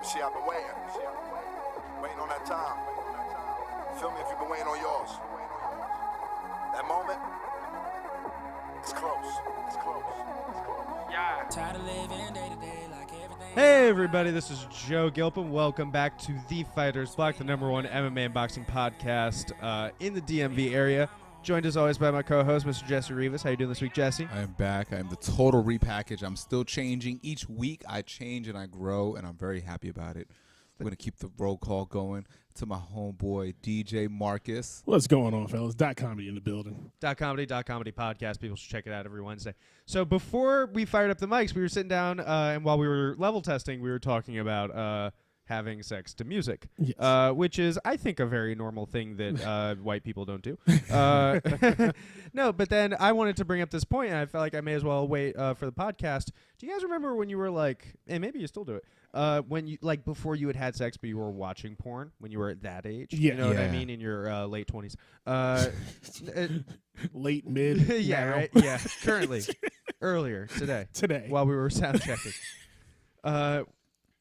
See, I've been waiting. Waiting on that time. Feel me if you've been waiting on yours. That moment, it's close. It's close. It's close. Yeah. Tired of living day to day like everything. Hey everybody, this is Joe Gilpin. Welcome back to The Fighter's Block, the #1 MMA and boxing podcast in the DMV area. Joined as always by my co-host, Mr. Jesse Rivas. How you doing this week, Jesse? I am back. I am the total repackage. I'm still changing. Each week I change and I grow, and I'm very happy about it. I'm going to keep the roll call going to my homeboy, DJ Marcus. What's going on, fellas? .comedy in the building. .comedy podcast. People should check it out every Wednesday. So before we fired up the mics, we were sitting down, and while we were level testing, we were talking about having sex to music, Yes. which is, I think, a very normal thing that white people don't do. No, but then I wanted to bring up this point, and I felt like I may as well wait for the podcast. Do you guys remember when you were like, and maybe you still do it, when you, like, before you had sex, but you were watching porn when you were at that age? Yeah. You know what I Yeah. mean? In your late 20s. Late, mid, Yeah, now. right? Yeah, currently. Earlier, today. Today. While we were sound checking.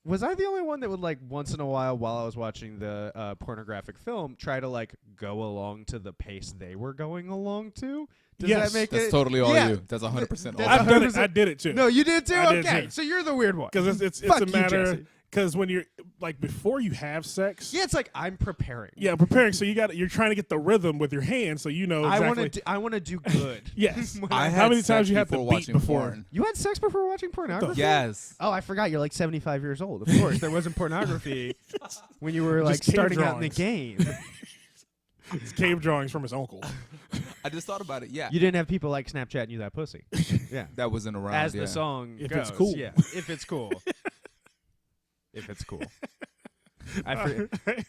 Was I the only one that would, like, once in a while I was watching the pornographic film, try to, like, go along to the pace they were going along to? Does Yes. that make That's it? totally all Yeah. you. That's 100% all. That's I've done it. 100%. I did it too. No, you did too? I did Okay, too. so you're the weird one. Because it's Fuck a you, matter. Jesse. Because when you're like before you have sex. Yeah, it's like I'm preparing. Yeah, preparing. So you're trying to get the rhythm with your hands, so you know exactly. I want to do good. Yes. I How had many sex times you have to before beat watching before? porn. You had sex before watching pornography? Yes. Oh, I forgot. You're like 75 years old. Of course, there wasn't pornography when you were like Just cave starting out in the drawings. game. It's cave drawings from his uncle. I just thought about it. Yeah. You didn't have people like Snapchatting you that pussy. Yeah. That wasn't around. As yeah. the song If goes. it's cool. Yeah. If it's cool. If it's cool.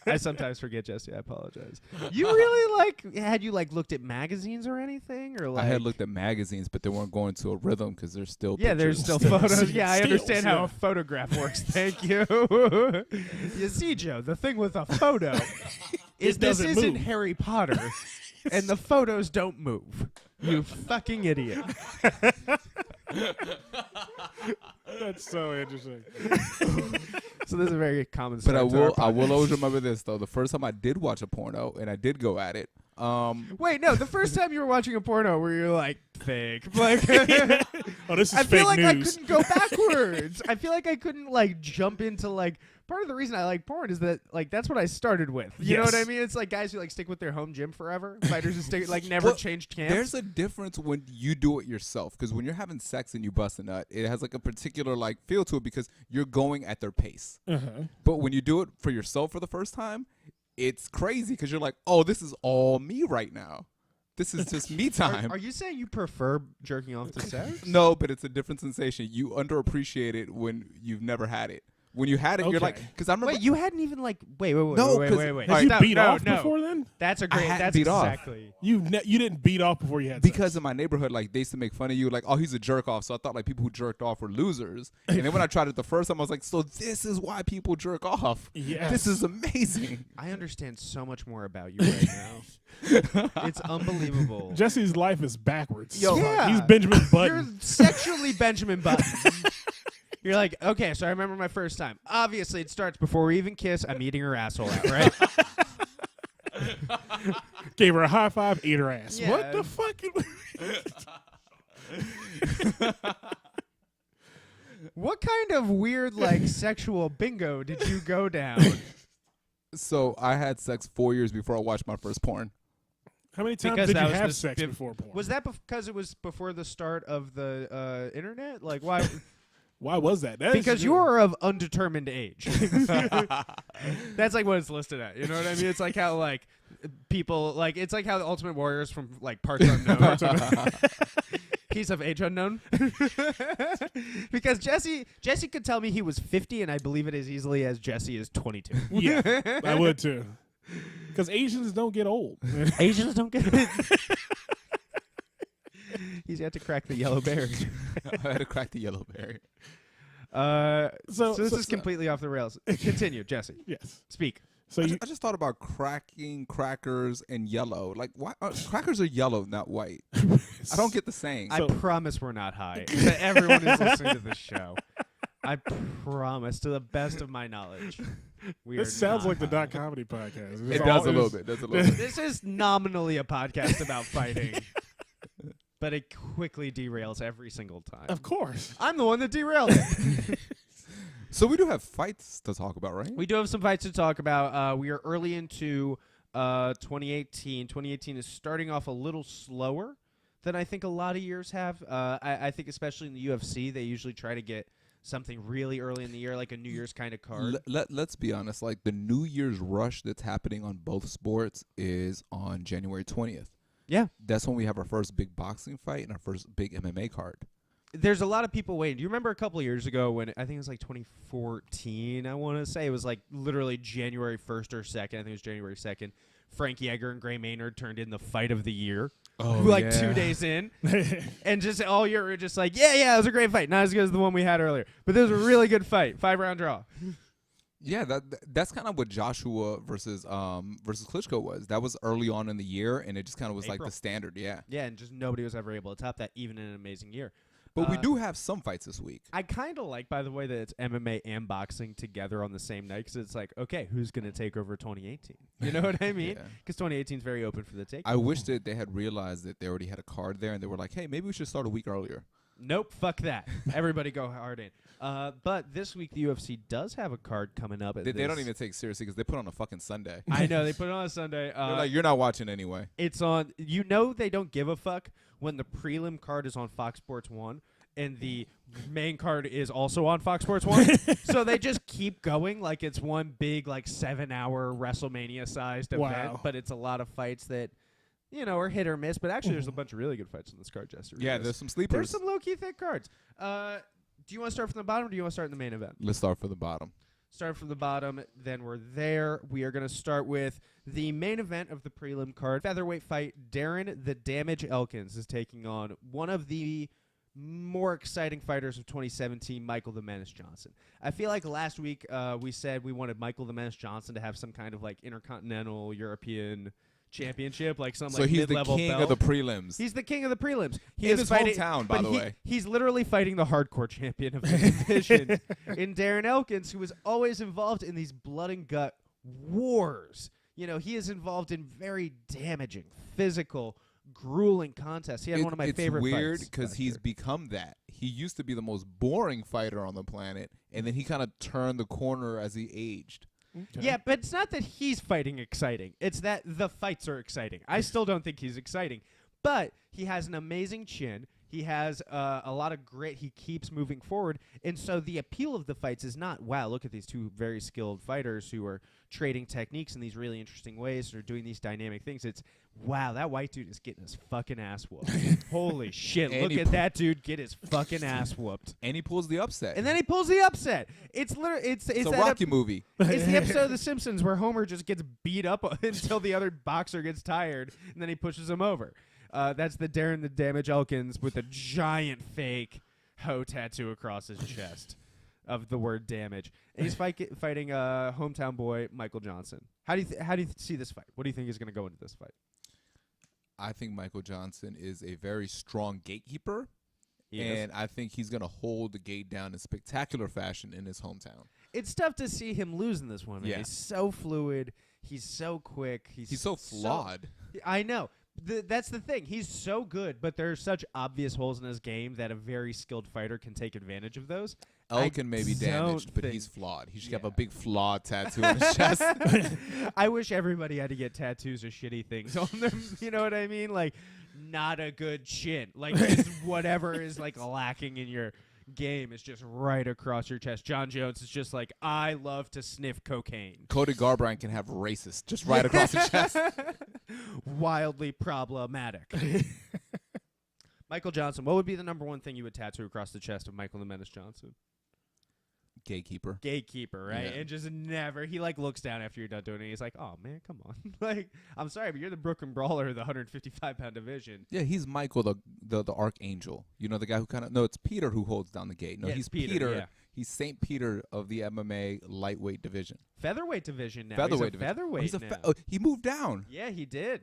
I sometimes forget, Jesse. I apologize. You really had you looked at magazines or anything, or like I had looked at magazines, but they weren't going to a rhythm because there's still Yeah, there's pictures. still photos. Yeah, I Stills, understand how yeah. a photograph works. Thank you. You see, Joe, the thing with a photo is this doesn't isn't move. Harry Potter, and the photos don't move. You fucking idiot. That's so interesting. So this is a very common. But I start to our will podcast. always remember this though. The first time I did watch a porno and I did go at it. Wait, no. The first time you were watching a porno, where you're like fake, like Oh, this is I fake feel like I news. couldn't go backwards. I feel like I couldn't like jump into like. Part of the reason I like porn is that like that's what I started with. You know what I Yes. mean? It's like guys who like stick with their home gym forever. Fighters who stick like never Well, changed camps. There's a difference when you do it yourself, because when you're having sex and you bust a nut, it has like a particular like feel to it because you're going at their pace. Uh-huh. But when you do it for yourself for the first time, it's crazy because you're like, oh, this is all me right now. This is just me time. Are you saying you prefer jerking off to sex? No, but it's a different sensation. You underappreciate it when you've never had it. When you had it, you're like, Okay. because I remember. Wait, you hadn't even like wait. No, wait. 'cause- Have you Stop. beat No, off no. before then? That's a great. hadn't That's beat off. exactly. You didn't beat off before you had because sex. in my neighborhood, like they used to make fun of you, like, oh, he's a jerk off. So I thought like people who jerked off were losers. And then when I tried it the first time, I was like, so this is why people jerk off. Yes. This is amazing. I understand so much more about you right now. It's unbelievable. Jesse's life is backwards. Yo, yeah. He's Benjamin You're Button. sexually Benjamin Button. You're like, okay, so I remember my first time. Obviously, it starts before we even kiss. I'm eating her asshole out, right? Gave her a high five, ate her ass. Yeah. What the fuck? What kind of weird, like, sexual bingo did you go down? So I had sex 4 years before I watched my first porn. How many times Because did that you was have the sex bef- before porn? Was that because it was before the start of the internet? Like, why? Why was that? That is Because good. you are of undetermined age. That's like what it's listed at. You know what I mean? It's like how like people like it's like how the Ultimate Warriors from like Parts Unknown. Piece of age unknown. Because Jesse could tell me he was 50, and I believe it as easily as Jesse is 22. Yeah, I would too. Because Asians don't get old. Asians don't get it. He's got to crack the yellow berry. I had to crack the yellow berry. So this is completely off the rails. Continue, Jesse. Yes. Speak. So you, I just thought about cracking crackers and yellow. Like, why crackers are yellow, not white? I don't get the saying. I promise we're not high. That everyone is listening to this show. I promise, to the best of my knowledge. We This are sounds not. like the Dot Comedy Podcast. It does a little bit. This is nominally a podcast about fighting, but it quickly derails every single time. Of course. I'm the one that derailed it. So we do have fights to talk about, right? We do have some fights to talk about. We are early into 2018. 2018 is starting off a little slower than I think a lot of years have. I think especially in the UFC, they usually try to get something really early in the year, like a New Year's kind of card. Let's be honest. Like the New Year's rush that's happening on both sports is on January 20th. Yeah. That's when we have our first big boxing fight and our first big MMA card. There's a lot of people waiting. Do you remember a couple of years ago when I think it was like 2014, I want to say? It was like literally January 1st or 2nd. I think it was January 2nd. Frankie Edgar and Gray Maynard turned in the fight of the year. Oh, like 2 days in. And just all year we're just like, yeah, it was a great fight. Not as good as the one we had earlier. But this was a really good fight. 5-round draw. Yeah, that's kind of what Joshua versus Klitschko was. That was early on in the year, and it just kind of was like April. the standard, yeah. Yeah, and just nobody was ever able to top that, even in an amazing year. But we do have some fights this week. I kind of like, by the way, that it's MMA and boxing together on the same night, because it's like, okay, who's going to take over 2018? You know what I mean? Yeah. Because 2018 is very open for the take. I wish that they had realized that they already had a card there, and they were like, hey, maybe we should start a week earlier. Nope, fuck that. Everybody go hard in. But this week, the UFC does have a card coming up. They don't even take it seriously because they put it on a fucking Sunday. I know, they put it on a Sunday. They're like, you're not watching anyway. It's on, you know they don't give a fuck when the prelim card is on Fox Sports 1. And the main card is also on Fox Sports 1. So they just keep going like it's one big, like, 7-hour WrestleMania-sized event. But it's a lot of fights that, you know, are hit or miss. But actually, there's a bunch of really good fights in this card, Jester. Yeah, there's some sleepers. There's some low-key thick cards. Do you want to start from the bottom or do you want to start in the main event? Let's start from the bottom. Start from the bottom, then we're there. We are going to start with the main event of the prelim card. Featherweight fight, Darren the Damage Elkins is taking on one of the more exciting fighters of 2017, Michael the Menace Johnson. I feel like last week we said we wanted Michael the Menace Johnson to have some kind of like intercontinental European championship, like some like mid-level king belt. of the prelims. He's the king of the prelims. He in is his fighting, hometown, by the way. He's literally fighting the hardcore champion of the division in Darren Elkins, who is always involved in these blood and gut wars. You know, he is involved in very damaging, physical, grueling contests. He had one of my favorite fights. It's weird because he's become that. He used to be the most boring fighter on the planet, and then he kind of turned the corner as he aged. Okay. Yeah, but it's not that he's fighting exciting. It's that the fights are exciting. I still don't think he's exciting. But he has an amazing chin. He has a lot of grit. He keeps moving forward. And so the appeal of the fights is not, wow, look at these two very skilled fighters who are trading techniques in these really interesting ways or doing these dynamic things. It's, wow, that white dude is getting his fucking ass whooped. Holy shit, And look at that dude get his fucking ass whooped. And he pulls the upset. And then he pulls the upset. It's literally, it's a that Rocky movie. It's the episode of The Simpsons where Homer just gets beat up until the other boxer gets tired, and then he pushes him over. That's the Darren the Damage Elkins with a giant fake Ho tattoo across his chest of the word damage. And he's fighting hometown boy Michael Johnson. How do you see this fight? What do you think is going to go into this fight? I think Michael Johnson is a very strong gatekeeper, and I think he's going to hold the gate down in spectacular fashion in his hometown. It's tough to see him lose in this one. Man. Yeah. He's so fluid. He's so quick. He's so flawed. I know. That's the thing. He's so good, but there are such obvious holes in his game that a very skilled fighter can take advantage of those. Elkin may be damaged, but he's flawed. He should have a big flawed tattoo on his chest. I wish everybody had to get tattoos of shitty things on them. You know what I mean? Like, not a good chin. Like, just whatever is, like, lacking in your game is just right across your chest. John Jones is just like, I love to sniff cocaine. Cody Garbrandt can have racist just right across his chest. Wildly problematic. Michael Johnson, what would be the number one thing you would tattoo across the chest of Michael the Menace Johnson? Gatekeeper. Gatekeeper, right? Yeah. And just never, he like looks down after you're done doing it. He's like, oh man, come on. Like, I'm sorry, but you're the Brooklyn Brawler of the 155-pound division. Yeah, he's Michael, the archangel. You know, the guy who kind of, no, it's Peter who holds down the gate. No, Yeah, he's Peter, yeah. He's St. Peter of the MMA lightweight division. Featherweight division now. Featherweight He's a division. featherweight now. He moved down. Yeah, he did.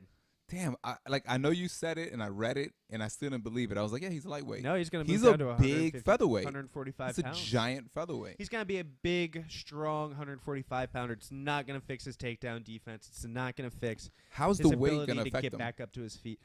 damn, I know you said it and I read it and I still didn't believe it. I was like, yeah, he's a lightweight. No, he's going to He's move a down to big featherweight. 145 He's pounds. a giant featherweight. He's going to be a big, strong 145 pounder. It's not going to fix his takedown defense. It's not going to fix How's his the weight ability going to to affect get him? back up to his feet.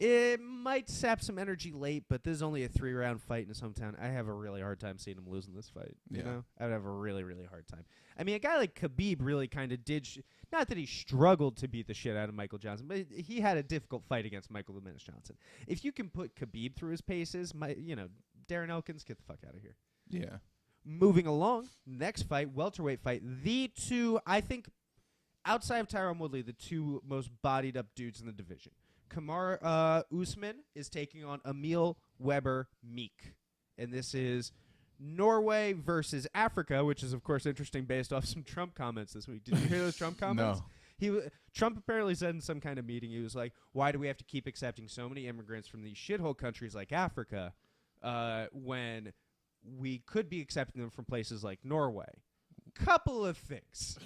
It might sap some energy late, but this is only a 3-round fight in his hometown. I have a really hard time seeing him losing this fight. You Yeah. know, I would have a really, really hard time. I mean, a guy like Khabib really kind of did. Not that he struggled to beat the shit out of Michael Johnson, but he had a difficult fight against Michael the Menace Johnson. If you can put Khabib through his paces, Darren Elkins, get the fuck out of here. Yeah. Moving along, next fight, welterweight fight. The two, I think, outside of Tyron Woodley, the two most bodied up dudes in the division. Kamaru Usman is taking on Emil Weber Meek. And this is Norway versus Africa, which is, of course, interesting based off some Trump comments this week. Did you hear those Trump comments? No. Trump apparently said in some kind of meeting, he was like, why do we have to keep accepting so many immigrants from these shithole countries like Africa when we could be accepting them from places like Norway? Couple of things.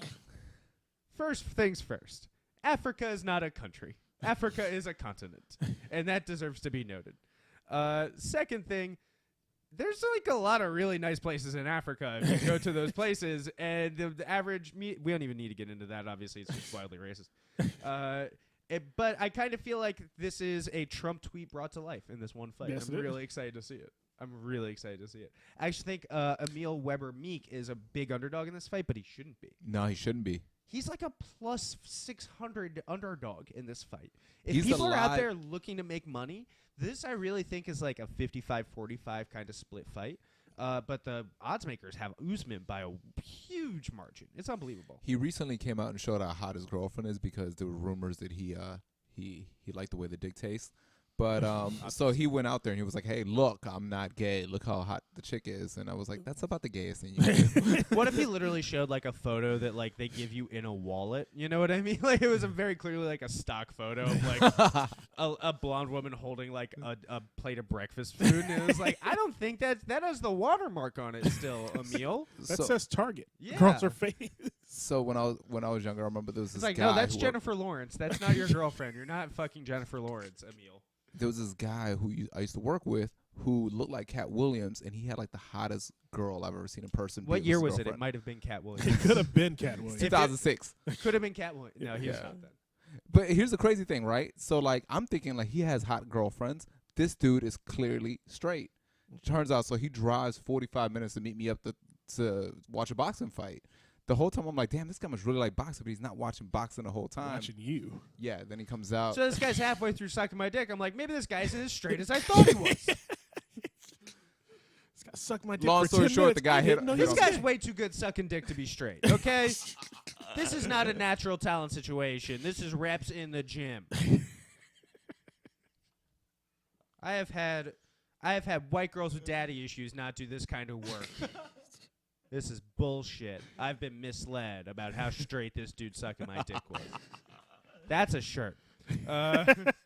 First things first. Africa is not a country. Africa is a continent, and that deserves to be noted. Second thing, there's like a lot of really nice places in Africa if you go to those places, and the average we don't even need to get into that. Obviously, it's just wildly racist. But I kind of feel like this is a Trump tweet brought to life in this one fight. Yes, I'm really excited to see it. I actually think Emil Weber Meek is a big underdog in this fight, but he shouldn't be. No, he shouldn't be. He's like a plus 600 underdog in this fight. If He's people are out there looking to make money, this I really think is like a 55-45 kind of split fight. But the odds makers have Usman by a huge margin. It's unbelievable. He recently came out and showed how hot his girlfriend is because there were rumors that he liked the way the dick tastes. But so he went out there and he was like, "Hey, look, I'm not gay. Look how hot the chick is." And I was like, "That's about the gayest thing you can do." What if he literally showed like a photo that like they give you in a wallet? You know what I mean? Like it was a very clearly like a stock photo of like a blonde woman holding like a plate of breakfast food, and it was like, I don't think that has the watermark on it still, Emil. That says Target. Yeah. Across her face. So when I was younger, I remember there was this It's like, guy. no, that's who Jennifer Lawrence. That's not your girlfriend. You're not fucking Jennifer Lawrence, Emil. There was this guy who I used to work with who looked like Cat Williams, and he had like the hottest girl I've ever seen in person. What be year his was it? It girlfriend. might have been Cat It Williams. could have been Cat Williams. 2006. Could have been Cat Williams. No, he was Yeah. not then. But here's the crazy thing, right? So like I'm thinking like he has hot girlfriends. This dude is clearly straight. Turns out, so he drives 45 minutes to meet me up to watch a boxing fight. The whole time I'm like, damn, this guy must really like boxing, but he's not watching boxing the whole time. Watching you. Yeah, then he comes out. So this guy's halfway through sucking my dick. I'm like, maybe this guy isn't as straight as I thought he was. This guy sucked my dick Long for story 10 short, minutes. the guy I hit- didn't know hit he This was guy's gay. way too good sucking dick to be straight, okay? This is not a natural talent situation. This is reps in the gym. I have had white girls with daddy issues not do this kind of work. This is bullshit. I've been misled about how straight this dude sucking my dick was. That's a shirt.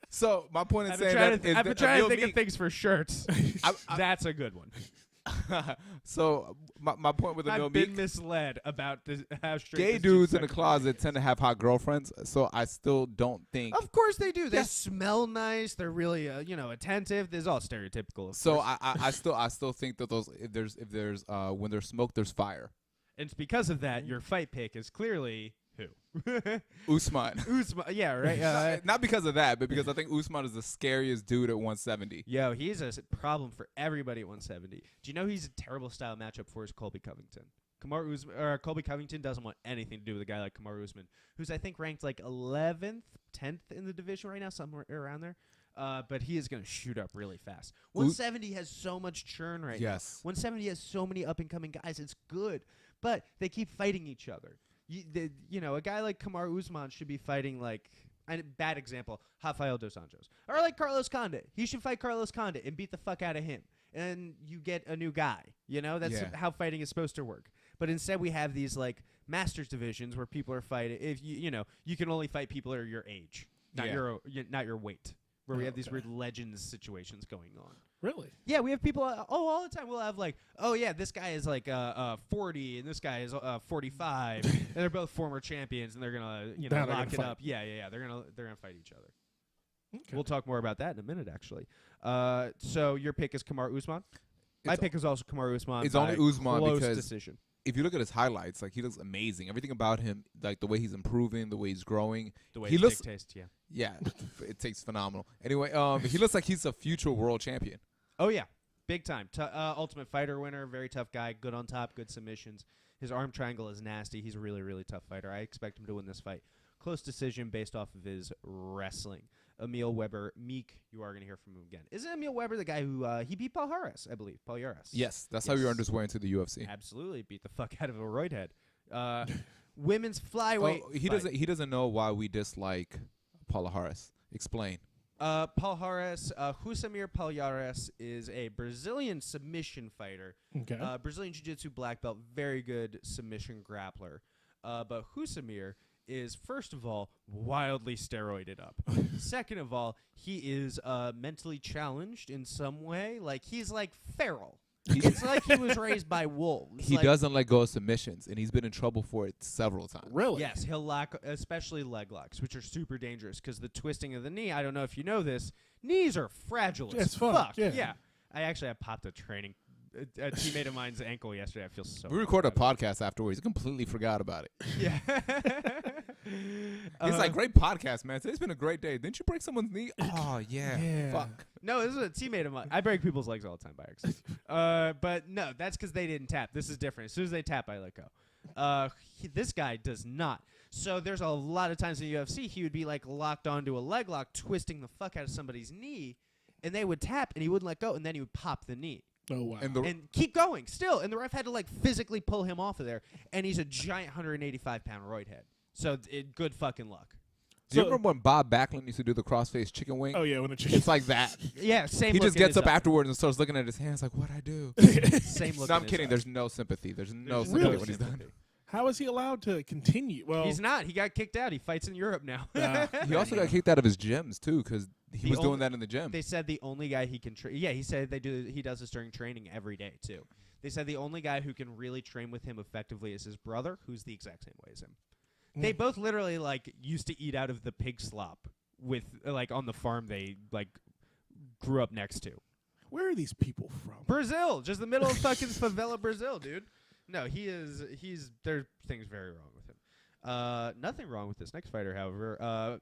So my point in I've been saying trying that to, is I've been that trying to Emil think of Meek- things for shirts. I- That's a good one. So my point with Emil I've been Meek, misled about how straight gay this dudes in sucking the my closet dick tend to have hot girlfriends. So I still don't think. Of course they do. They Yes. smell nice. They're really, attentive. This is all stereotypical. Of So course. I still think that those if there's when there's smoke there's fire. And it's because of that your fight pick is clearly who? Usman. Usman. Yeah, right. Not because of that, but because I think Usman is the scariest dude at 170. Yo, he's a problem for everybody at 170. Do you know he's a terrible style matchup for his Colby Covington? Colby Covington doesn't want anything to do with a guy like Kamaru Usman, who's I think ranked like 11th, 10th in the division right now, somewhere around there. But he is going to shoot up really fast. 170 has so much churn right now. Yes. 170 has so many up-and-coming guys. It's good, but they keep fighting each other. A guy like Kamaru Usman should be fighting like, a bad example, Rafael dos Anjos. Or like Carlos Condit. He should fight Carlos Condit and beat the fuck out of him. And you get a new guy. That's Yeah. how fighting is supposed to work. But instead we have these like masters divisions where people are fighting. If you can only fight people that are your age, not Yeah. not your weight. Where we have these Okay. weird legends situations going on. Really? Yeah, we have people. All the time we'll have like, oh yeah, this guy is like 40 and this guy is 45, and they're both former champions, and they're gonna Now they're lock gonna it fight. up. Yeah. They're gonna fight each other. Okay. We'll talk more about that in a minute, actually. So your pick is Kamaru Usman? My It's- pick is also Kamaru Usman. It's by only Usman close because decision. if you look at his highlights, like he looks amazing. Everything about him, like the way he's improving, the way he's growing. The way he his looks, dick tastes, yeah. yeah, it takes phenomenal. Anyway, he looks like he's a future world champion. Oh, yeah. Big time. Ultimate Fighter winner, very tough guy, good on top, good submissions. His arm triangle is nasty. He's a really, really tough fighter. I expect him to win this fight. Close decision based off of his wrestling. Emil Weber, Meek, you are going to hear from him again. Isn't Emil Weber the guy who he beat Paul Harris, I believe? Paul Harris. Yes, that's how he earned his way into the UFC. Absolutely. Beat the fuck out of a roid head. Women's flyweight. Oh, he doesn't know why we dislike Paula Harris. Explain. Paul Harris, Husamir Palhares is a Brazilian submission fighter. Okay. Brazilian Jiu-Jitsu black belt, very good submission grappler. But Husamir is, first of all, wildly steroided up. Second of all, he is mentally challenged in some way. Like, he's like feral. It's like he was raised by wolves. He like, doesn't let go of submissions, and he's been in trouble for it several times. Really? Yes, he'll lock, especially leg locks, which are super dangerous because the twisting of the knee, I don't know if you know this, knees are fragile as It's fucked, fuck. yeah. I popped a a teammate of mine's ankle yesterday. I feel so We bad recorded a about podcast afterwards. He completely forgot about it. it. Yeah. He's like, great podcast, man. Today's been a great day. Didn't you break someone's knee? Oh, yeah. Yeah. Fuck. No, this is a teammate of mine. I break people's legs all the time by accident. But no, that's because they didn't tap. This is different. As soon as they tap, I let go. This guy does not. So there's a lot of times in the UFC, he would be like locked onto a leg lock, twisting the fuck out of somebody's knee, and they would tap, and he wouldn't let go, and then he would pop the knee. Oh, wow. And keep going still. And the ref had to like physically pull him off of there. And he's a giant 185-pound roid head. So good fucking luck. Do you So- remember when Bob Backlund used to do the crossface chicken wing? Oh, yeah, when the chicken. It's like that. Yeah, same He look just in gets his up eye. afterwards and starts looking at his hands like, what'd I do? Same look No, in I'm his kidding. eye. There's no sympathy. There's no There's sympathy no when he's done. How is he allowed to continue? Well, He's not. He got kicked out. He fights in Europe now. He also got kicked out of his gyms, too, because he The was doing only- that in the gym. They said the only guy he can train. Yeah, he said he does this during training every day, too. They said the only guy who can really train with him effectively is his brother, who's the exact same way as him. They both literally, like, used to eat out of the pig slop with, like, on the farm they, like, grew up next to. where are these people from? Brazil, just the middle of fucking favela Brazil, dude. No, there's things very wrong with him. Nothing wrong with this next fighter, however.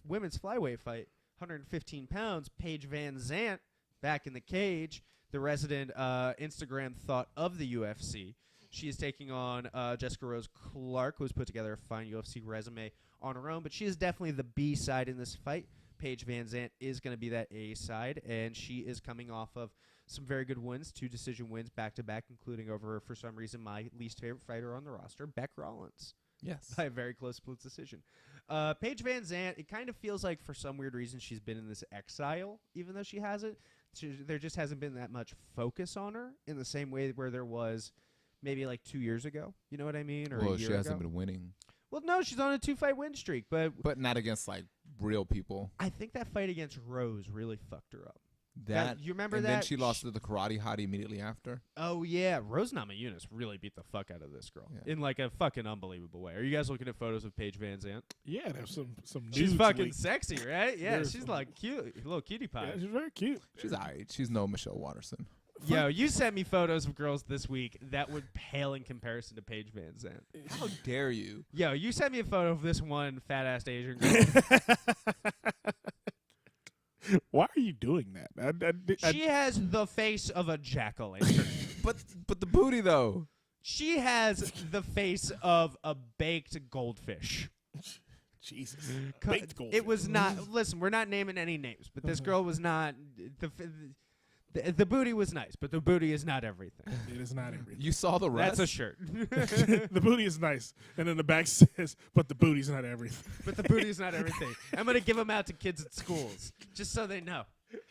Women's flyweight fight, 115 pounds, Paige Van Zant back in the cage, the resident Instagram thought of the UFC. She is taking on Jessica Rose Clark, who has put together a fine UFC resume on her own, but she is definitely the B side in this fight. Paige Van Zant is going to be that A side, and she is coming off of some very good wins, 2 decision wins back-to-back, including over, for some reason, my least favorite fighter on the roster, Beck Rollins, Yes. by a very close split decision. Paige Van Zant, it kind of feels like for some weird reason she's been in this exile, even though she hasn't. There just hasn't been that much focus on her in the same way where there was maybe like 2 years ago. You know what I mean? Or a Well, year she hasn't ago. been winning. Well, no, she's on a 2-fight win streak, but But not against, like, real people. I think that fight against Rose really fucked her up. That you remember and that? then she lost to the karate hottie immediately after. Oh, yeah. Rose Namajunas really beat the fuck out of this girl Yeah. in, like, a fucking unbelievable way. Are you guys looking at photos of Paige Van Zant? Yeah, there's some She's nudes fucking leaked. sexy, right? Yeah, There's she's some- like cute, little cutie pie. Yeah, she's very cute. She's all right. She's no Michelle Watterson. Yo, you sent me photos of girls this week that would pale in comparison to Paige Van Zant. How dare you? Yo, you sent me a photo of this one fat-ass Asian girl. Why are you doing that? She has the face of a jack-o'-lantern. But the booty though. She has the face of a baked goldfish. Jesus. Co- Baked goldfish. It was not. Listen, we're not naming any names, but this girl was not. The booty was nice, but the booty is not everything. It is not everything. You saw the rest. That's a shirt. The booty is nice, and then the back says, "But the booty's not everything." But the booty is not everything. I'm gonna give them out to kids at schools, just so they know.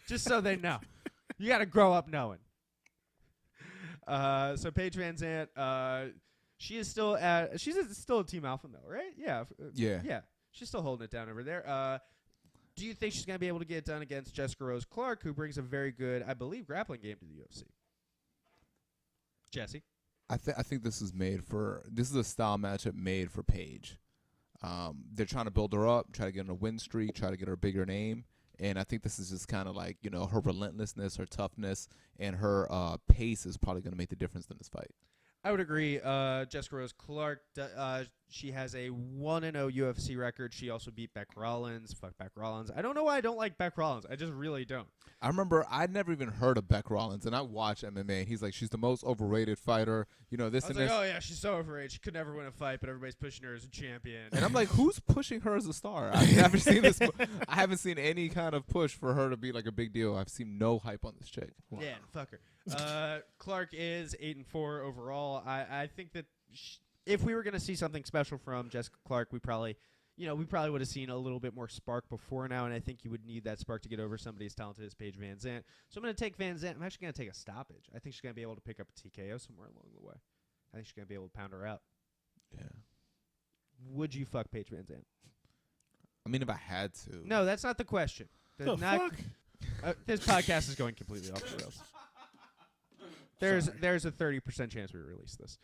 Just so they know. You gotta grow up knowing. So Paige Van Zant, she is still still a Team Alpha male, right? Yeah. Yeah. Yeah. She's still holding it down over there. Do you think she's gonna be able to get it done against Jessica Rose Clark, who brings a very good, I believe, grappling game to the UFC? Jesse. I think this is a style matchup made for Paige. They're trying to build her up, try to get on a win streak, try to get her a bigger name, And I think this is just kind of like, her relentlessness, her toughness, and her pace is probably going to make the difference in this fight. I would agree. Jessica Rose Clark, she has a 1-0 UFC record. She also beat Beck Rollins. Fuck Beck Rollins. I don't know why I don't like Beck Rollins. I just really don't. I remember I'd never even heard of Beck Rollins, and I watch MMA, and he's like, she's the most overrated fighter. This I and was like, this. oh, yeah, she's so overrated. She could never win a fight, but everybody's pushing her as a champion. And I'm like, who's pushing her as a star? I've never seen this. I haven't seen any kind of push for her to be like a big deal. I've seen no hype on this chick. Wow. Yeah, fuck her. Clark is 8-4 overall. I think that if we were going to see something special from Jessica Clark, we probably would have seen a little bit more spark before now, and I think you would need that spark to get over somebody as talented as Paige Van Zandt. So I'm going to take Van Zandt. I'm actually going to take a stoppage. I think she's going to be able to pick up a TKO somewhere along the way. I think she's going to be able to pound her out. Yeah. Would you fuck Paige Van Zandt? I mean, if I had to. No, that's not the question. The fuck? This podcast is going completely off the rails. There's a 30% chance we release this.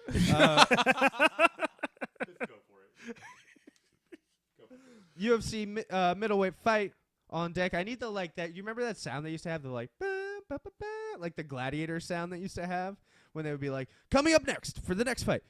UFC middleweight fight on deck. I need that. You remember that sound they used to have? The like, bah, bah, bah, bah, like the gladiator sound that used to have when they would be like, coming up next for the next fight.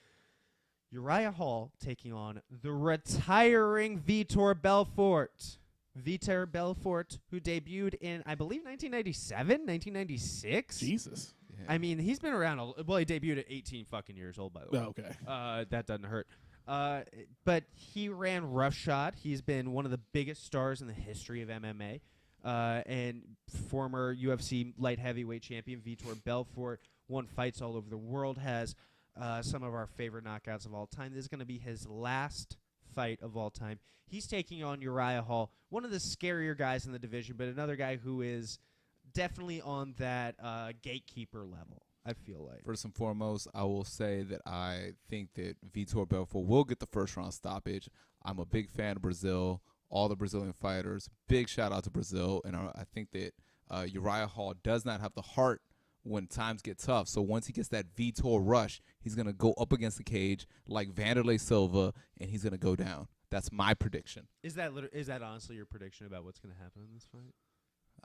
Uriah Hall taking on the retiring Vitor Belfort. Vitor Belfort, who debuted in, I believe, 1997, 1996. Jesus. Yeah. I mean, he's been around. He debuted at 18 fucking years old, by the way. Oh, okay. That doesn't hurt. But he ran roughshod. He's been one of the biggest stars in the history of MMA. And former UFC light heavyweight champion Vitor Belfort won fights all over the world, has some of our favorite knockouts of all time. This is going to be his last fight of all time. He's taking on Uriah Hall, one of the scarier guys in the division, but another guy who is definitely on that gatekeeper level, I feel like. First and foremost, I will say that I think that Vitor Belfort will get the first round stoppage. I'm a big fan of Brazil, all the Brazilian fighters. Big shout out to Brazil. And I think that Uriah Hall does not have the heart when times get tough. So once he gets that Vitor rush, he's going to go up against the cage like Vanderlei Silva, and he's going to go down. That's my prediction. Is that honestly your prediction about what's going to happen in this fight?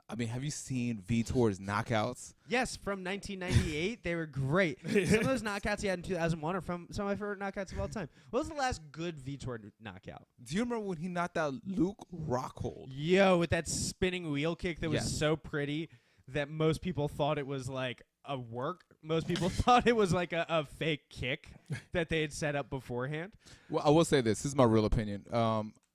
I mean, have you seen Vitor's knockouts? Yes, from 1998. They were great. Some of those knockouts he had in 2001 are from some of my favorite knockouts of all time. What was the last good Vitor knockout? Do you remember when he knocked out Luke Rockhold? Yo, with that spinning wheel kick that was Yes. so pretty that most people thought it was like a work. Most people thought it was like a fake kick that they had set up beforehand. Well, I will say this. This is my real opinion.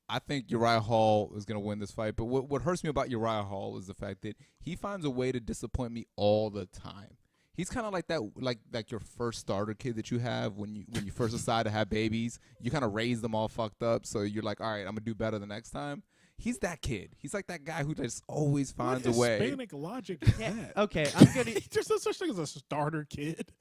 I think Uriah Hall is going to win this fight. But what hurts me about Uriah Hall is the fact that he finds a way to disappoint me all the time. He's kind of like that, like your first starter kid that you have when you first decide to have babies. You kind of raise them all fucked up, so you're like, all right, I'm going to do better the next time. He's that kid. He's like that guy who just always finds a way. Hispanic logic is that? Okay, I'm gonna. There's no such thing as a starter kid.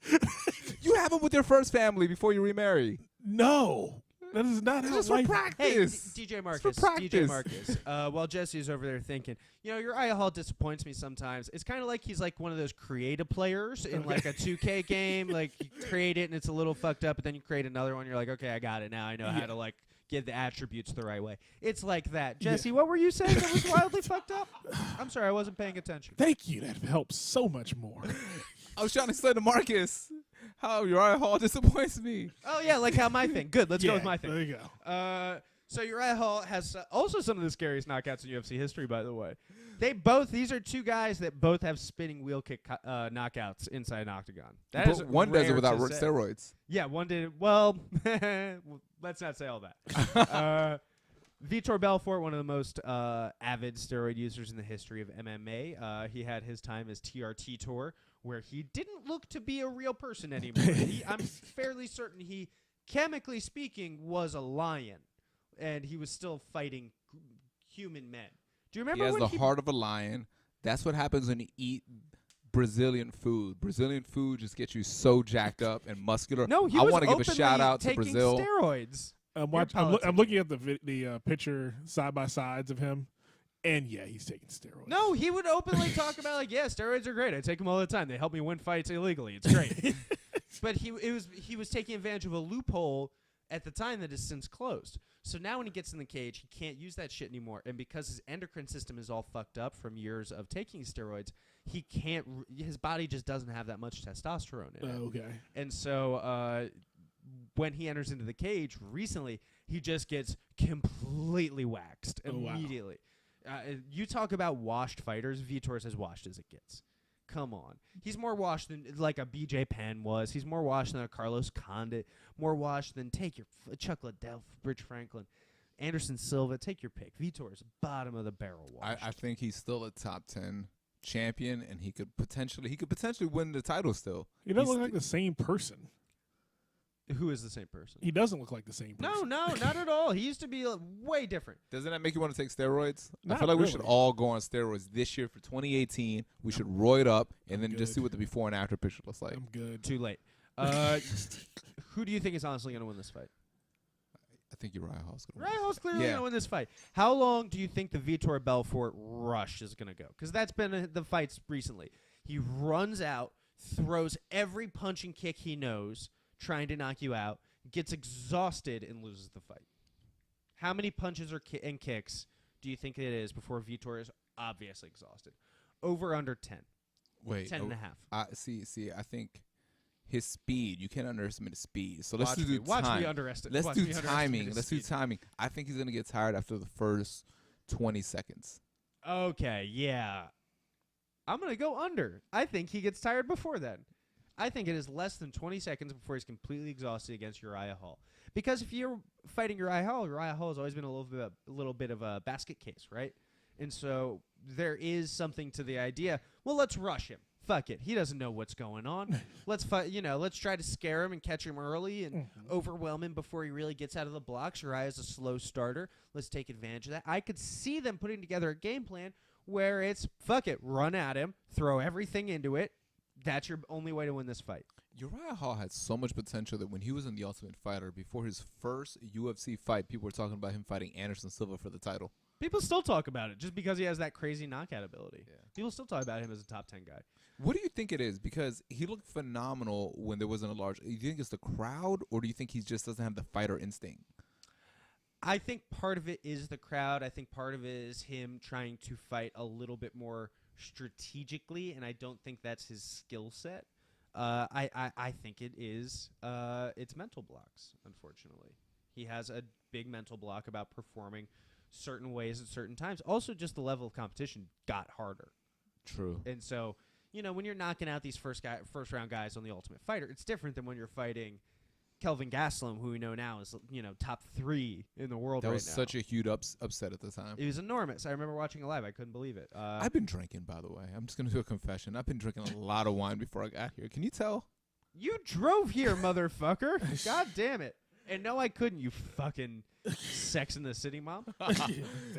You have him with your first family before you remarry. No. That is not how Just for life. practice. Hey, DJ for Marcus. DJ practice. Marcus. While Jesse's over there thinking, Uriah Hall disappoints me sometimes. It's kind of like he's like one of those creative players in like a 2K game. Like you create it and it's a little fucked up, but then you create another one. You're like, okay, I got it now. I know how to like give the attributes the right way. It's like that. Jesse, what were you saying that was wildly fucked up? I'm sorry, I wasn't paying attention. Thank you. That helps so much more. I was trying to explain to Marcus how Uriah Hall disappoints me. Oh yeah, like how my thing. Good, let's go with my thing. There you go. So Uriah Hall has also some of the scariest knockouts in UFC history, by the way. These are two guys that both have spinning wheel kick knockouts inside an octagon. That is One does it rare without to say. steroids. Yeah, one did. Well, let's not say all that. Vitor Belfort, one of the most avid steroid users in the history of MMA. He had his time as TRT Tour, where he didn't look to be a real person anymore. I'm fairly certain he, chemically speaking, was a lion, and he was still fighting human men. Do you remember He has when the heart of a lion. That's what happens when you eat Brazilian food. Brazilian food just gets you so jacked up and muscular. No, he I was want to give a openly shout out to taking Brazil. steroids. I'm politics. looking at the picture side by sides of him, and yeah, he's taking steroids. No, he would openly talk about like, yeah, steroids are great. I take them all the time. They help me win fights illegally. It's great. But he was taking advantage of a loophole At the time, that has since closed. So now when he gets in the cage, he can't use that shit anymore. And because his endocrine system is all fucked up from years of taking steroids, he can't. His body just doesn't have that much testosterone in it. Okay. And so when he enters into the cage recently, he just gets completely waxed immediately. You talk about washed fighters. Vitor's as washed as it gets. Come on. He's more washed than like a BJ Penn was. He's more washed than a Carlos Condit. More washed than take your Chuck Liddell, Rich Franklin, Anderson Silva. Take your pick. Vitor's bottom of the barrel washed. I think he's still a top 10 champion, and he could potentially win the title still. He doesn't look like the same person. Who is the same person? He doesn't look like the same person. No, not at all. He used to be way different. Doesn't that make you want to take steroids? I Not feel like really. we should all go on steroids this year for 2018. We should roid up and then just see what the before and after picture looks like. I'm good. Too late. Who do you think is honestly going to win this fight? I think Uriah Hall's going to win. Uriah Hall's clearly Yeah. going to win this fight. How long do you think the Vitor Belfort rush is going to go? Because that's been the fights recently. He runs out, throws every punch and kick he knows, trying to knock you out, gets exhausted, and loses the fight. How many punches and kicks do you think it is before Vitor is obviously exhausted? Over under 10. Wait. 10 and a half. See, I think his speed, you can't underestimate his speed. So let's do Watch time. me underestimate. Let's watch do me underestimate timing. his Let's do speed. timing. I think he's going to get tired after the first 20 seconds. Okay, yeah. I'm going to go under. I think he gets tired before then. I think it is less than 20 seconds before he's completely exhausted against Uriah Hall. Because if you're fighting Uriah Hall has always been a little bit of a basket case, right? And so there is something to the idea, well, let's rush him. Fuck it. He doesn't know what's going on. Let's try to scare him and catch him early and overwhelm him before he really gets out of the blocks. Uriah's a slow starter. Let's take advantage of that. I could see them putting together a game plan where it's, fuck it, run at him, throw everything into it. That's your only way to win this fight. Uriah Hall had so much potential that when he was in The Ultimate Fighter, before his first UFC fight, people were talking about him fighting Anderson Silva for the title. People still talk about it just because he has that crazy knockout ability. Yeah. People still talk about him as a top 10 guy. What do you think it is? Because he looked phenomenal when there wasn't a large. Do you think it's the crowd, or do you think he just doesn't have the fighter instinct? I think part of it is the crowd. I think part of it is him trying to fight a little bit more strategically, and I don't think that's his skill set. I think it is it's mental blocks, unfortunately. He has a big mental block about performing certain ways at certain times. Also, just the level of competition got harder. True. And so, when you're knocking out these first round guys on The Ultimate Fighter, it's different than when you're fighting Kelvin Gastelum, who we know now is top 3 in the world That right was now. such a huge upset at the time. It was enormous. I remember watching it live. I couldn't believe it. I've been drinking, by the way. I'm just going to do a confession. I've been drinking a lot of wine before I got here. Can you tell? You drove here, motherfucker. God damn it. And no, I couldn't, you fucking Sex in the City mom.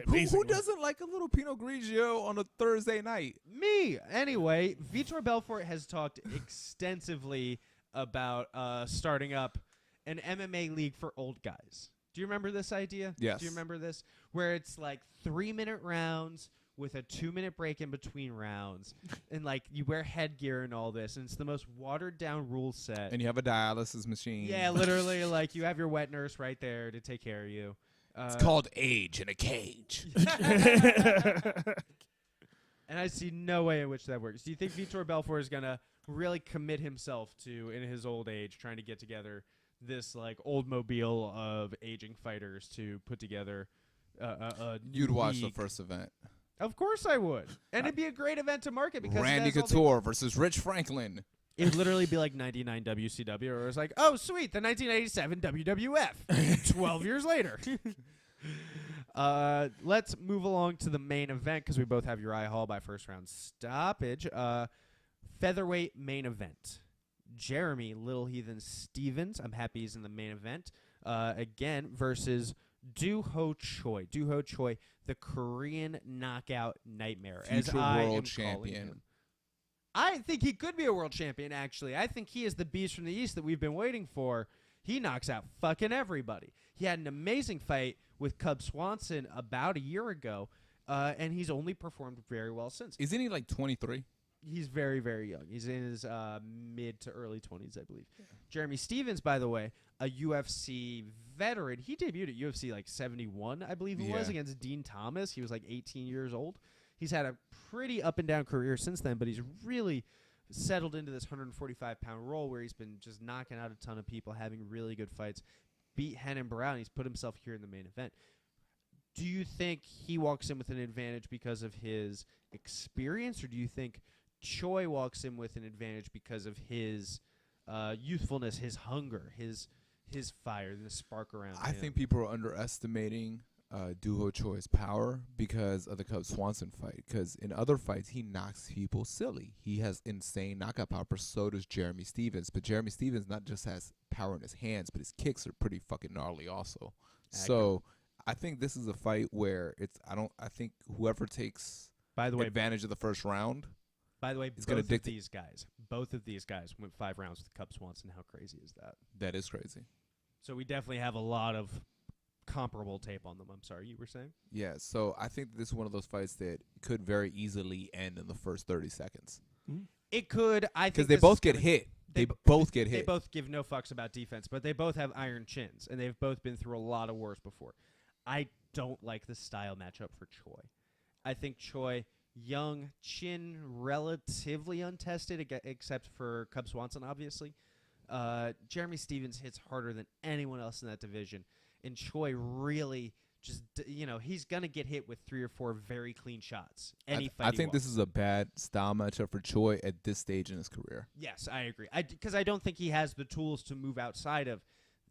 Who doesn't like a little Pinot Grigio on a Thursday night? Me. Anyway, Vitor Belfort has talked extensively about starting up an MMA league for old guys. Do you remember this idea? Yes. Do you remember this? Where it's like 3-minute rounds with a 2-minute break in between rounds. And you wear headgear and all this. And it's the most watered down rule set. And you have a dialysis machine. Yeah, literally, you have your wet nurse right there to take care of you. It's called age in a cage. And I see no way in which that works. Do you think Vitor Belfort is going to really commit himself to, in his old age, trying to get together this old mobile of aging fighters to put together a You'd watch the league? first event. Of course I would. And it'd be a great event to market because Randy Couture versus Rich Franklin. It'd literally be like 99 WCW, or it was like, oh, sweet, the 1987 WWF, 12 years later. Let's move along to the main event because we both have Uriah Hall by first round stoppage. Featherweight main event. Jeremy Little Heathen Stevens, I'm happy he's in the main event, again, versus Ho Choi. Ho Choi, the Korean knockout nightmare. Future as I world am champion. calling him. I think he could be a world champion, actually. I think he is the beast from the East that we've been waiting for. He knocks out fucking everybody. He had an amazing fight with Cub Swanson about a year ago, and he's only performed very well since. Isn't he 23? He's very, very young. He's in his mid to early 20s, I believe. Yeah. Jeremy Stevens, by the way, a UFC veteran. He debuted at UFC like 71, I believe it was, against Dean Thomas. He was like 18 years old. He's had a pretty up and down career since then, but he's really settled into this 145-pound role where he's been just knocking out a ton of people, having really good fights. Beat Henan Brown. He's put himself here in the main event. Do you think he walks in with an advantage because of his experience, or do you think Choi walks in with an advantage because of his youthfulness, his hunger, his fire, the spark around him? I think people are underestimating Ho Choi's power because of the Cub Swanson fight. Because in other fights, he knocks people silly. He has insane knockout power, but so does Jeremy Stevens. But Jeremy Stevens not just has power in his hands, but his kicks are pretty fucking gnarly also. So I think this is a fight where I think whoever takes advantage of the first round. By the way, both of these guys went 5 rounds with Cub Swanson. How crazy is that? That is crazy. So we definitely have a lot of comparable tape on them. I'm sorry, you were saying? Yeah, so I think this is one of those fights that could very easily end in the first 30 seconds. It could. I think because they both get hit. They both get hit. They both give no fucks about defense, but they both have iron chins, and they've both been through a lot of wars before. I don't like the style matchup for Choi. I think Choi, young, chin, relatively untested, except for Cub Swanson, obviously. Jeremy Stevens hits harder than anyone else in that division. And Choi really just, he's going to get hit with 3 or 4 very clean shots. I think this is a bad style matchup for Choi at this stage in his career. Yes, I agree. Because I don't think he has the tools to move outside of.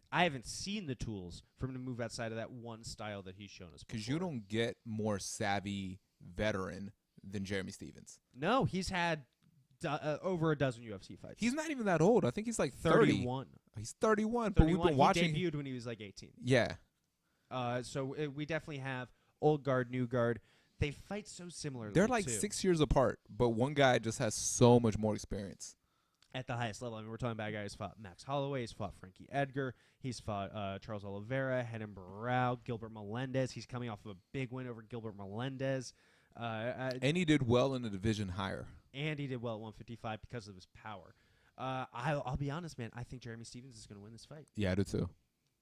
I haven't seen the tools for him to move outside of that one style that he's shown us before. Because you don't get more savvy veteran than Jeremy Stevens. No, he's had over a dozen UFC fights. He's not even that old. I think he's like 31. He's 31, but we've been watching. He debuted when he was like 18. Yeah. So we definitely have old guard, new guard. They fight so similarly. They're like 6 years apart, but one guy just has so much more experience. At the highest level. I mean, we're talking about guys fought Max Holloway. He's fought Frankie Edgar. He's fought Charles Oliveira, Henan Barao, Gilbert Melendez. He's coming off of a big win over Gilbert Melendez. And he did well in the division higher. And he did well at 155 because of his power. I'll be honest, man. I think Jeremy Stevens is going to win this fight. Yeah, I do too.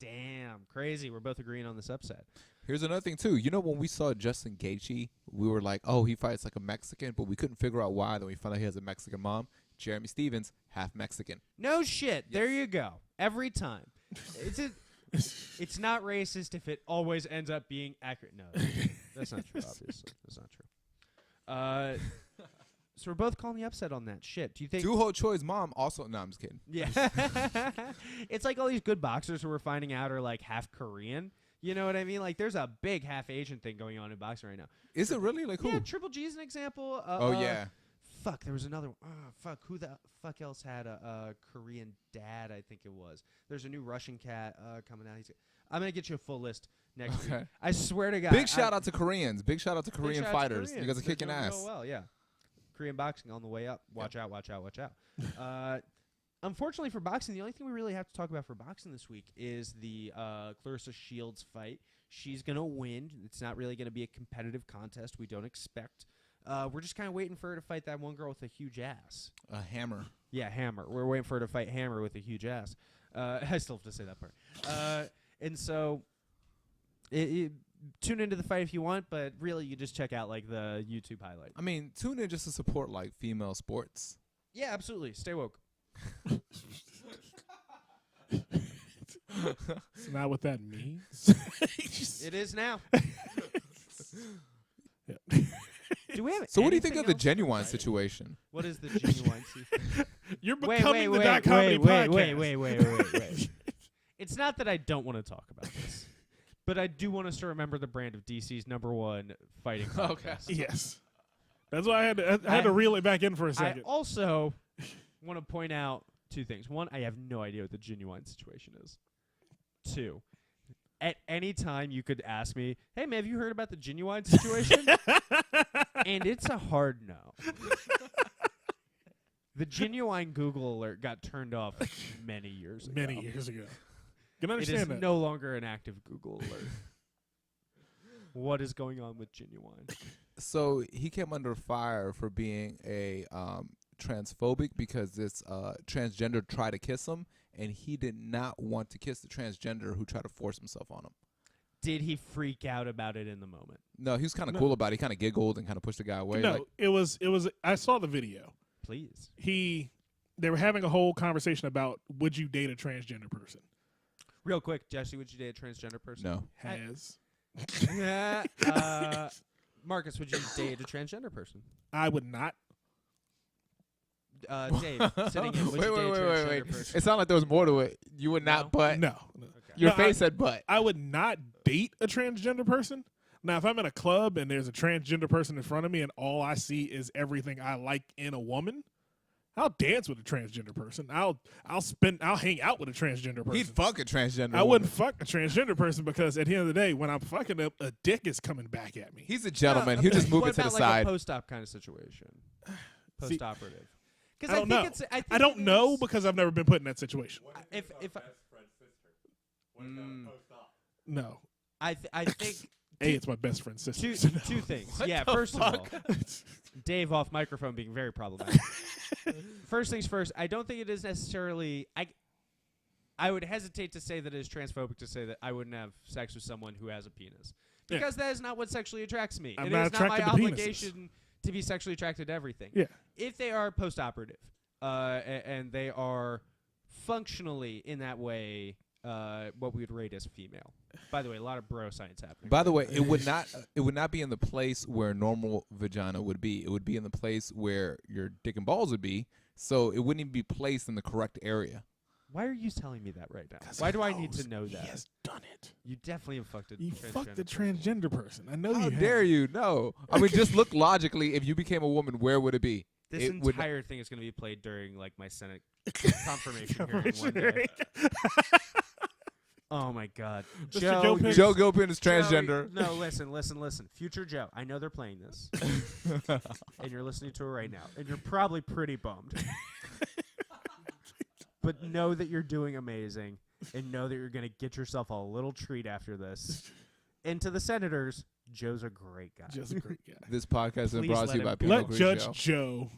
Damn, crazy. We're both agreeing on this upset. Here's another thing, too. You know, when we saw Justin Gaethje, we were like, oh, he fights like a Mexican, but we couldn't figure out why. Then we found out he has a Mexican mom. Jeremy Stevens, half Mexican. No shit. Yes. There you go. Every time. It's not racist if it always ends up being accurate. No, that's not true, obviously. That's not true. So we're both calling the upset on that shit. Do you think Ho Choi's mom also? No, I'm just kidding. Yeah. It's like all these good boxers who we're finding out are like half Korean. You know what I mean? Like there's a big half Asian thing going on in boxing right now. Is it really? Like who? Yeah, Triple G is an example. Yeah. Fuck, there was another one. Oh, fuck, who the fuck else had a Korean dad, I think it was. There's a new Russian cat coming out. I'm going to get you a full list next week. I swear to God. Big shout out to Koreans. Big shout out to Korean fighters. You guys are kicking ass. Oh, well, yeah. Korean boxing on the way up. Watch out, watch out, watch out. Unfortunately for boxing, the only thing we really have to talk about for boxing this week is the Clarissa Shields fight. She's going to win. It's not really going to be a competitive contest. We don't expect. We're just kind of waiting for her to fight that one girl with a huge ass. A Hammer. Yeah, Hammer. We're waiting for her to fight Hammer with a huge ass. I still have to say that part. And so tune into the fight if you want, but really you just check out like the YouTube highlight. I mean, tune in just to support like female sports. Yeah, absolutely. Stay woke. That's not what that means. It is now. Yeah. Do we have So what do you think of the anything else Ginuwine right? situation? What is the Ginuwine situation? You're becoming the Dot Comedy Podcast. Wait. It's not that I don't want to talk about this, but I do want us to remember the brand of DC's #1 fighting contest. Yes. That's why I had to reel it back in for a second. I also want to point out 2 things. 1, I have no idea what the Ginuwine situation is. 2, at any time you could ask me, hey, man, have you heard about the Ginuwine situation? And it's a hard no. The Ginuwine Google alert got turned off many years ago. Many years ago. Can It is understand that. no longer an active Google alert. What is going on with Ginuwine? So he came under fire for being a transphobic because this transgender tried to kiss him, and he did not want to kiss the transgender who tried to force himself on him. Did he freak out about it in the moment? No, he was kind of cool about it. He kind of giggled and kind of pushed the guy away. No, like, it was. I saw the video. Please. They were having a whole conversation about would you date a transgender person? Real quick, Jesse, would you date a transgender person? no. Has Marcus, would you date a transgender person? I would not. Dave, sitting in, would you date a transgender person? It sounded like there was more to it. You would not, No? but No. Okay. your No, face said but. I would not date a transgender person. Now, if I'm in a club and there's a transgender person in front of me and all I see is everything I like in a woman, I'll dance with a transgender person. I'll hang out with a transgender person. He'd fuck a transgender. I wouldn't fuck a transgender person because at the end of the day, when I'm fucking them, a dick is coming back at me. He's a gentleman. He'll just move what it to the about, side. Like a post-op kind of situation? Post-operative. I don't know. I don't know because I've never been put in that situation. If No. I think It's my best friend's sister. two things. Yeah, first of all, Dave off microphone being very problematic. First things first, I don't think it is necessarily. I would hesitate to say that it is transphobic to say that I wouldn't have sex with someone who has a penis because that is not what sexually attracts me. I'm it not is not my attracted to penises. obligation to be sexually attracted to everything. Yeah. If they are post-operative, and they are functionally in that way. What we would rate as female. By the way, a lot of bro science happening. By the way, it would not be in the place where normal vagina would be. It would be in the place where your dick and balls would be. So it wouldn't even be placed in the correct area. Why are you telling me that right now? Why do I need to know that? He has done it. You definitely have fucked a You transgender fucked a person. transgender person. I know How you dare have. you? No. I mean, just look logically. If you became a woman, where would it be? This It would- entire thing is going to be played during like my Senate confirmation hearing one day. Oh my God, Mr. Gilpin. Joe Gilpin is transgender. No, listen. Future Joe, I know they're playing this, and you're listening to it right now, and you're probably pretty bummed. But know that you're doing amazing, and know that you're going to get yourself a little treat after this. And to the senators, Joe's a great guy. Just a great guy. This podcast has been Please brought let to you him by go. Pinot Let Grigio. Judge Joe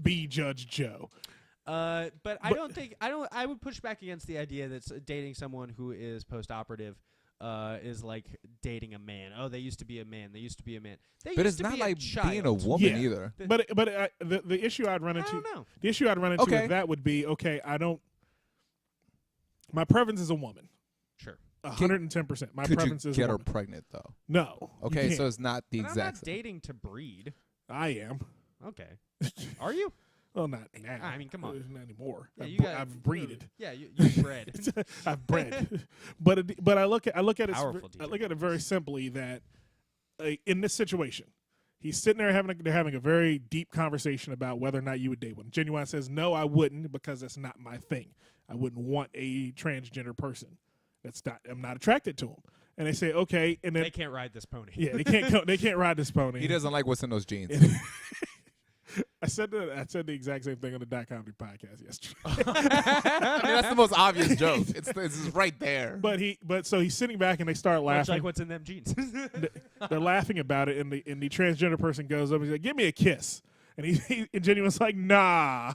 be Judge Joe. But I don't think I would push back against the idea that dating someone who is post-operative is like dating a man. Oh, they used to be a man. They used to be a man. They But used it's to not be like a being a child. woman Yeah. either. But the issue I'd run I into don't know. the issue I'd run into Okay. with that would be my preference is a woman. Sure. 110%. My Could you preference is a get her woman. pregnant though? No. you Okay, can't. so it's not the But I'm exact not same. dating to breed. I am. Okay. Are you? Well, not now. I mean, come on. Not anymore. Yeah, I've breeded. Yeah, you bred. I've bred. but I look at it. Powerful I look at it very simply that in this situation, he's sitting there they're having a very deep conversation about whether or not you would date one. Ginuwine says, "No, I wouldn't because that's not my thing. I wouldn't want a transgender person. I'm not attracted to him." And they say, "Okay," and then They can't ride this pony. yeah, they can't ride this pony. He doesn't like what's in those jeans. I said the exact same thing on the Dot Comedy podcast yesterday. I mean, that's the most obvious joke. It's just right there. So he's sitting back and they start Much laughing. like what's in them jeans. They're laughing about it, and the transgender person goes up and he's like, "Give me a kiss." And and Genuine's like, "Nah,"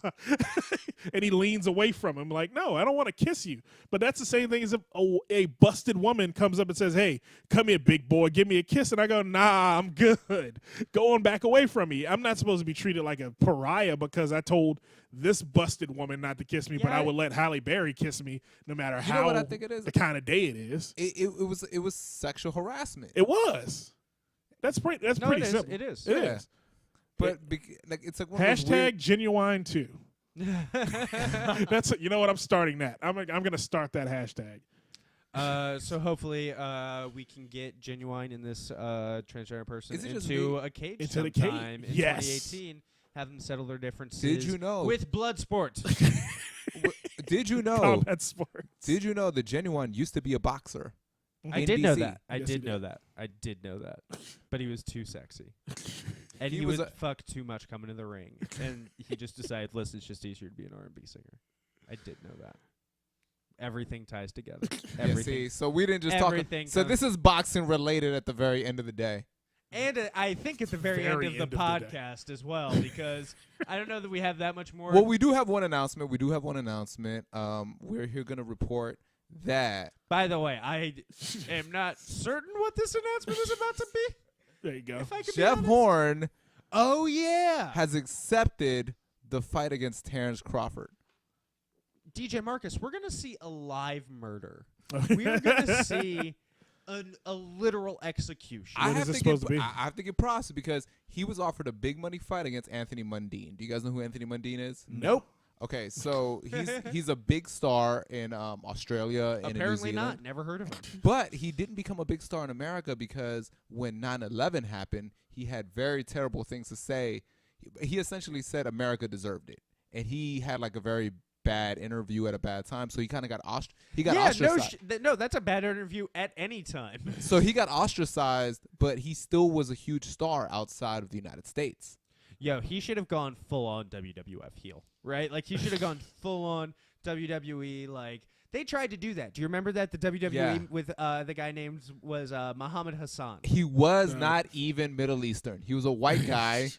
and he leans away from him like, "No, I don't want to kiss you." But that's the same thing as if a busted woman comes up and says, "Hey, come here, big boy, give me a kiss," and I go, "Nah, I'm good." Going back away from me. I'm not supposed to be treated like a pariah because I told this busted woman not to kiss me, but Yeah. I would let Halle Berry kiss me no matter You how know what I think it is? the kind of day it is. It was sexual harassment. It was. That's pretty. That's No, pretty it is. simple. It is. It Yeah. is. But like it's like one of those weird, Hashtag Ginuwine 2. That's you know what I'm starting that. I'm gonna start that hashtag. So hopefully we can get Ginuwine in this transgender person Is it just into a cage Into the cage? sometime in Yes. 2018. Have them settle their differences. Did you know? With blood sports? Did you know? Combat sports. Did you know the Ginuwine used to be a boxer? I In did know DC. that. I Yes, did he know did. that. I did know that. But he was too sexy. And He he was would a- fuck too much coming to the ring. And he just decided, listen, it's just easier to be an R&B singer. I did know that. Everything ties together. Yeah, Everything. see, so we didn't just talk. Everything So comes- this is boxing related at the very end of the day. And I think at the very Very end end of the of the day. podcast as well, because I don't know that we have that much more. Well, we do have one announcement. We're here going to report that. By the way, I am not certain what this announcement is about to be. There you go. If I could Jeff be honest. Horn Oh, yeah. has accepted the fight against Terrence Crawford. DJ Marcus, we're going to see a live murder. We are going to see a literal execution. What is this supposed to be? I have to give props because he was offered a big money fight against Anthony Mundine. Do you guys know who Anthony Mundine is? Nope. Okay, so he's a big star in Australia and in New Apparently Zealand. not. Never heard of him. But he didn't become a big star in America because when 9/11 happened, he had very terrible things to say. He essentially said America deserved it, and he had like a very bad interview at a bad time, so he kind of got ostracized. No, that's a bad interview at any time. So he got ostracized, but he still was a huge star outside of the United States. Yo, he should have gone full on WWF heel, right? Like he should have gone full on WWE. Like they tried to do that. Do you remember that the WWE Yeah. with the guy named was Muhammad Hassan? He was No. not even Middle Eastern. He was a white guy.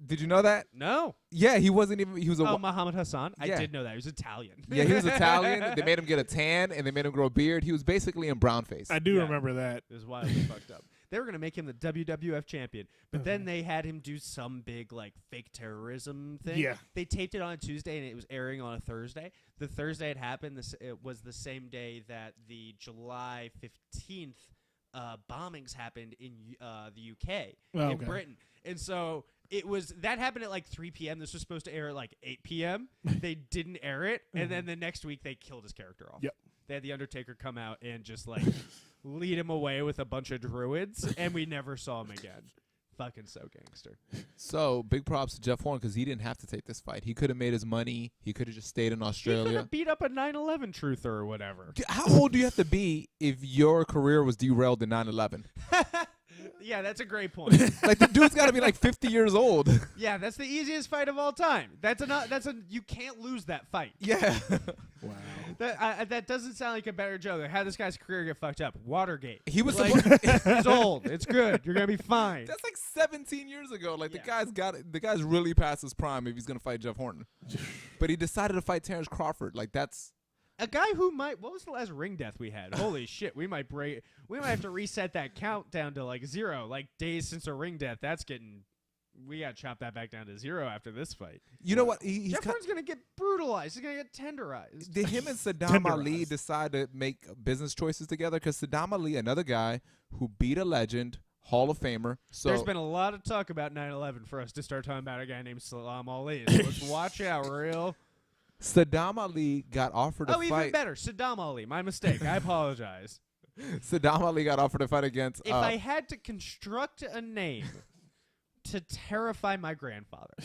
Did you know that? No. Yeah, he wasn't even. He was a. Oh, Muhammad Hassan. Yeah. I did know that. He was Italian. Yeah, he was Italian. They made him get a tan, and they made him grow a beard. He was basically in brownface. I do Yeah. remember that. It was wildly fucked up. They were going to make him the WWF champion, but then they had him do some big, like, fake terrorism thing. Yeah. They taped it on a Tuesday, and it was airing on a Thursday. The Thursday it happened, it was the same day that the July 15th bombings happened in the UK, Oh, in okay. Britain. And so that happened at, like, 3 p.m. This was supposed to air at, like, 8 p.m. They didn't air it, and then the next week they killed his character off. Yep. They had The Undertaker come out and just, like, lead him away with a bunch of druids, and we never saw him again. Fucking so gangster. So big props to Jeff Horn because he didn't have to take this fight. He could have made his money. He could have just stayed in He could Australia. have beat up a 9/11 truther or whatever. How old do you have to be if your career was derailed in 9/11? Yeah, that's a great point. Like the dude's got to be like 50 years old. Yeah, that's the easiest fight of all time. You can't lose that fight. Yeah. Wow. That doesn't sound like a better joke. How this guy's career get fucked up? Watergate. He was like, he's old. It's good. You're gonna be fine. That's like 17 years ago. Like Yeah. the guy's really past his prime if he's gonna fight Jeff Horton. But he decided to fight Terrence Crawford. Like that's A guy who might. What was the last ring death we had? Holy shit! We might have to reset that count down to like 0. Like days since a ring death. That's getting. We got to chop that back down to 0 after this fight. you know what he's Jeff Horn's gonna get brutalized. He's gonna get tenderized. Did him and Saddam Ali Tenderized. decide to make business choices together? Because Saddam Ali, another guy who beat a legend, Hall of Famer. So There's been a lot of talk about 9/11 for us to start talking about a guy named Saddam Ali. So let's watch out, real. Saddam Ali got offered a Oh, even fight. better, Saddam Ali. My mistake. I apologize. Saddam Ali got offered a fight against. If I had to construct a name to terrify my grandfather,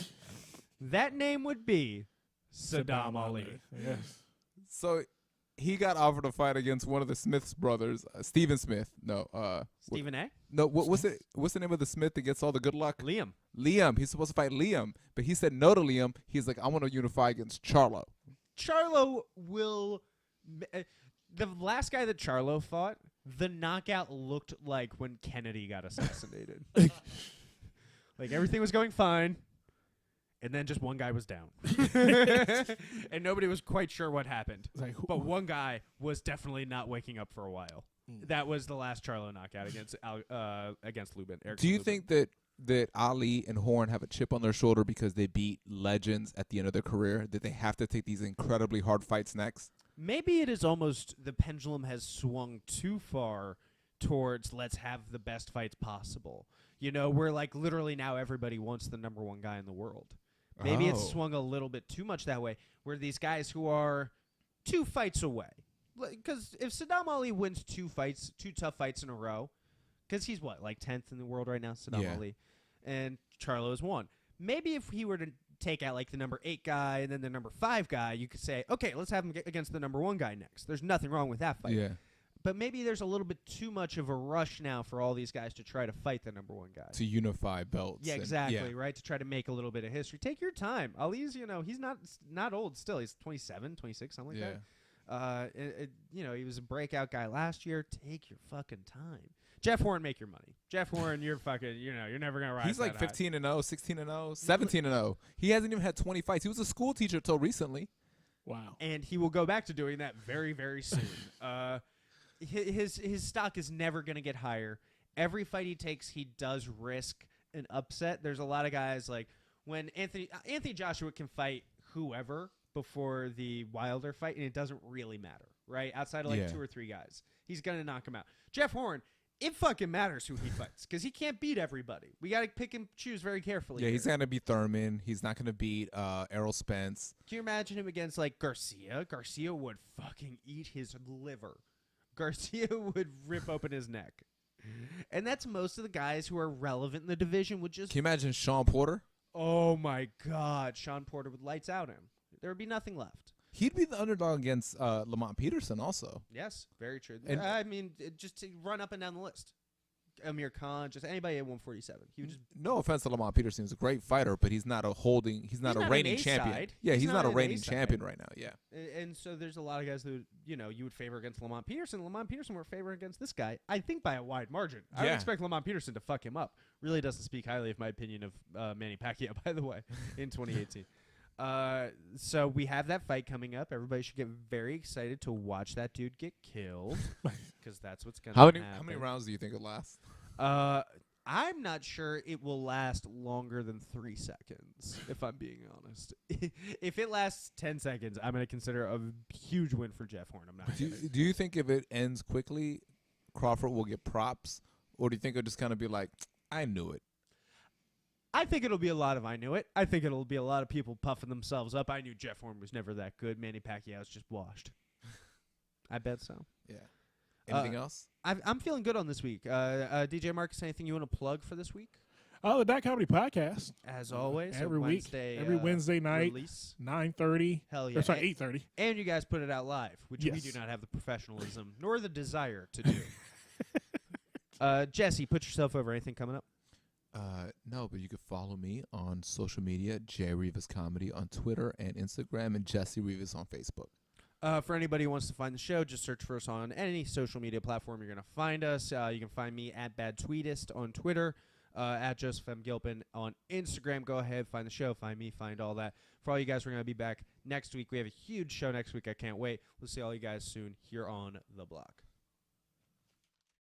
that name would be Saddam Ali. Yes. So he got offered a fight against one of the Smiths brothers, Stephen Smith. No, Stephen A. no. What's the name of the Smith that gets all the good luck? Liam. Liam. He's supposed to fight Liam, but he said no to Liam. He's like, I want to unify against Charlo. Charlo will. The last guy that Charlo fought, the knockout looked like when Kennedy got assassinated. Like everything was going fine, and then just one guy was down, and nobody was quite sure what happened. It's like, But one guy was definitely not waking up for a while. That was the last Charlo knockout against Lubin. Eric Do you Lubin. think that Ali and Horn have a chip on their shoulder because they beat legends at the end of their career? That they have to take these incredibly hard fights next? Maybe it is almost the pendulum has swung too far towards let's have the best fights possible. You know, where like literally now everybody wants the number one guy in the world. Maybe it's Oh. swung a little bit too much that way, where these guys who are 2 fights away. Because if Saddam Ali wins 2 tough fights in a row, because he's what, like 10th in the world right now, Saddam Yeah. Ali, and Charlo is 1. Maybe if he were to take out like the number 8 guy and then the number 5 guy, you could say, okay, let's have him get against the number 1 guy next. There's nothing wrong with that fight. Yeah. But maybe there's a little bit too much of a rush now for all these guys to try to fight the number 1 guy. To unify belts. Yeah, and- exactly, right? To try to make a little bit of history. Take your time. Ali's, he's not old still. He's 27, 26, something like Yeah. He was a breakout guy last year. Take your fucking time. Jeff Horn, make your money. Jeff Horn, you're fucking, you're never going to rise. He's like 15-0, 16-0, 17-0. He hasn't even had 20 fights. He was a school teacher till recently. Wow. And he will go back to doing that very, very soon. His stock is never going to get higher. Every fight he takes, he does risk an upset. There's a lot of guys like when Anthony Joshua can fight whoever before the Wilder fight, and it doesn't really matter, right? Outside of like 2 or 3 guys, he's going to knock him out. Jeff Horn, it fucking matters who he fights because he can't beat everybody. We got to pick and choose very carefully. Yeah, he's not going to beat Thurman. He's not going to beat Errol Spence. Can you imagine him against like Garcia? Garcia would fucking eat his liver. Garcia would rip open his neck. And that's most of the guys who are relevant in the division would just... Can you imagine Sean Porter? Oh, my God. Sean Porter would lights out him. There would be nothing left. He'd be the underdog against Lamont Peterson also. Yes, very true. And I mean, just to run up and down the list. Amir Khan, just anybody at 147. He would just... No offense to Lamont Peterson. He's a great fighter, but he's not a reigning champion. A-side. Yeah, he's not a an reigning A-side. champion right now. Yeah. And so there's a lot of guys that, you would favor against Lamont Peterson. Lamont Peterson were favored against this guy, I think, by a wide margin. I would Yeah. expect Lamont Peterson to fuck him up. Really doesn't speak highly of my opinion of Manny Pacquiao, by the way, in 2018. So we have that fight coming up. Everybody should get very excited to watch that dude get killed because that's what's going to happen. How many rounds do you think it lasts? I'm not sure it will last longer than 3 seconds, if I'm being honest. If it lasts 10 seconds, I'm going to consider a huge win for Jeff Horn. I'm not kidding. Do you think if it ends quickly, Crawford will get props? Or do you think it'll just kind of be like, I knew it? I think it'll be a lot of I knew it. I think it'll be a lot of people puffing themselves up. I knew Jeff Horn was never that good. Manny Pacquiao's just washed. I bet so. Yeah. Anything else? I'm feeling good on this week. DJ Marcus, anything you want to plug for this week? Oh, the Dot Comedy Podcast. As always, Every week. Wednesday, Every Wednesday night. Release. 9:30. Hell yeah. Or sorry, 8:30. And you guys put it out live, which we Yes. do not have the professionalism nor the desire to do. Jesse, put yourself over. Anything coming up? No, but you can follow me on social media, Jay Rivas Comedy on Twitter and Instagram, and Jesse Rivas on Facebook. For anybody who wants to find the show, just search for us on any social media platform. You're going to find us. You can find me at Bad Tweetist on Twitter, at Joseph M. Gilpin on Instagram. Go ahead, find the show, find me, find all that. For all you guys, we're going to be back next week. We have a huge show next week. I can't wait. We'll see all you guys soon here on The Block.